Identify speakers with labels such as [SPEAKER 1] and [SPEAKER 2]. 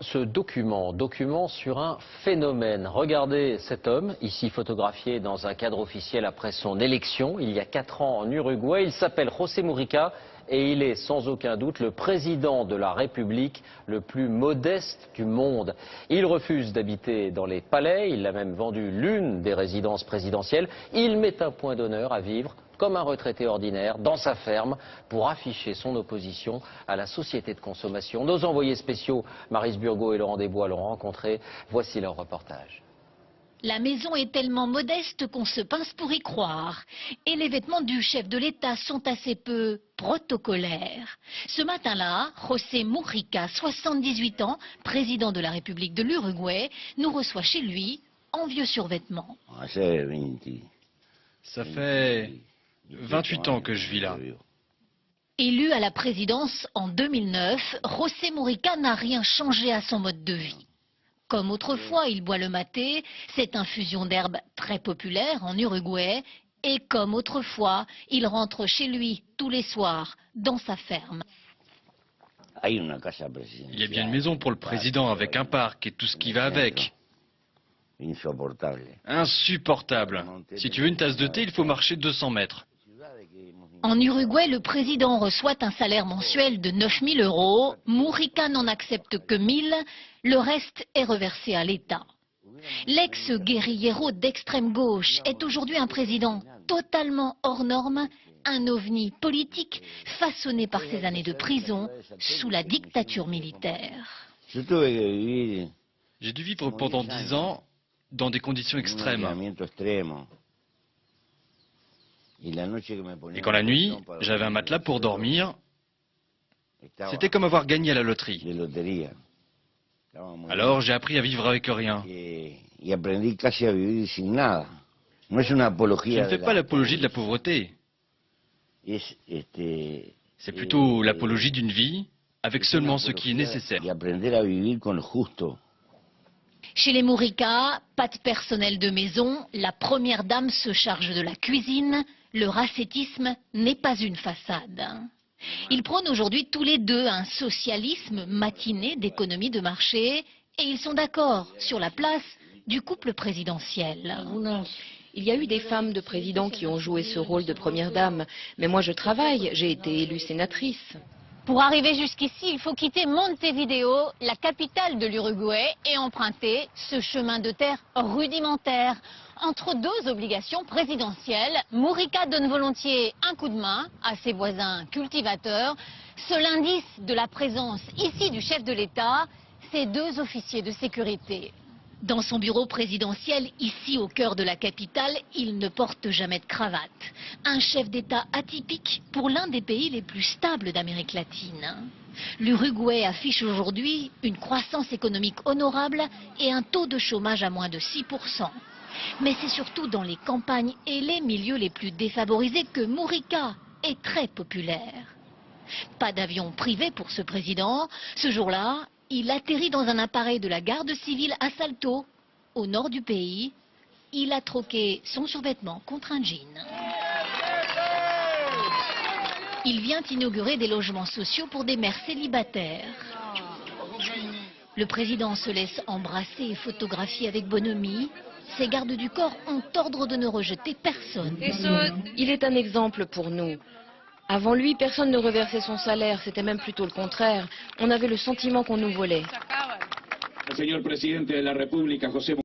[SPEAKER 1] Ce document sur un phénomène. Regardez cet homme, ici photographié dans un cadre officiel après son élection, il y a 4 ans en Uruguay. Il s'appelle José Mujica et il est sans aucun doute le président de la République le plus modeste du monde. Il refuse d'habiter dans les palais, il a même vendu l'une des résidences présidentielles. Il met un point d'honneur à vivre comme un retraité ordinaire, dans sa ferme, pour afficher son opposition à la société de consommation. Nos envoyés spéciaux, Maryse Burgot et Laurent Desbois, l'ont rencontré. Voici leur reportage.
[SPEAKER 2] La maison est tellement modeste qu'on se pince pour y croire. Et les vêtements du chef de l'État sont assez peu protocolaires. Ce matin-là, José Mujica, 78 ans, président de la République de l'Uruguay, nous reçoit chez lui en vieux survêtement.
[SPEAKER 3] Ça fait 28 ans que je vis là.
[SPEAKER 2] Élu à la présidence en 2009, José Mujica n'a rien changé à son mode de vie. Comme autrefois, il boit le maté, cette infusion d'herbe très populaire en Uruguay. Et comme autrefois, il rentre chez lui tous les soirs, dans sa ferme.
[SPEAKER 3] Il y a bien une maison pour le président avec un parc et tout ce qui va avec. Insupportable. Si tu veux une tasse de thé, il faut marcher 200 mètres.
[SPEAKER 2] En Uruguay, le président reçoit un salaire mensuel de 9 000 €. Mujica n'en accepte que 1 000. Le reste est reversé à l'État. L'ex-guérillero d'extrême gauche est aujourd'hui un président totalement hors norme, un ovni politique façonné par ses années de prison sous la dictature militaire.
[SPEAKER 3] J'ai dû vivre pendant 10 ans dans des conditions extrêmes. Et quand la nuit, j'avais un matelas pour dormir, c'était comme avoir gagné à la loterie. Alors j'ai appris à vivre avec rien. Je ne fais pas l'apologie de la pauvreté. C'est plutôt l'apologie d'une vie avec seulement ce qui est nécessaire.
[SPEAKER 2] Chez les Mujica, pas de personnel de maison, la première dame se charge de la cuisine. Le racetisme n'est pas une façade. Ils prônent aujourd'hui tous les deux un socialisme matiné d'économie de marché et ils sont d'accord sur la place du couple présidentiel.
[SPEAKER 4] Il y a eu des femmes de présidents qui ont joué ce rôle de première dame, mais moi je travaille, j'ai été élue sénatrice.
[SPEAKER 2] Pour arriver jusqu'ici, il faut quitter Montevideo, la capitale de l'Uruguay, et emprunter ce chemin de terre rudimentaire. Entre deux obligations présidentielles, Mujica donne volontiers un coup de main à ses voisins cultivateurs. Seul indice de la présence ici du chef de l'État, ces 2 officiers de sécurité. Dans son bureau présidentiel, ici au cœur de la capitale, il ne porte jamais de cravate. Un chef d'État atypique pour l'un des pays les plus stables d'Amérique latine. L'Uruguay affiche aujourd'hui une croissance économique honorable et un taux de chômage à moins de 6%. Mais c'est surtout dans les campagnes et les milieux les plus défavorisés que Mujica est très populaire. Pas d'avion privé pour ce président. Ce jour-là, il atterrit dans un appareil de la garde civile à Salto, au nord du pays. Il a troqué son survêtement contre un jean. Il vient inaugurer des logements sociaux pour des mères célibataires. Le président se laisse embrasser et photographier avec bonhomie. Ses gardes du corps ont ordre de ne rejeter personne.
[SPEAKER 4] Il est un exemple pour nous. Avant lui, personne ne reversait son salaire, c'était même plutôt le contraire. On avait le sentiment qu'on nous volait.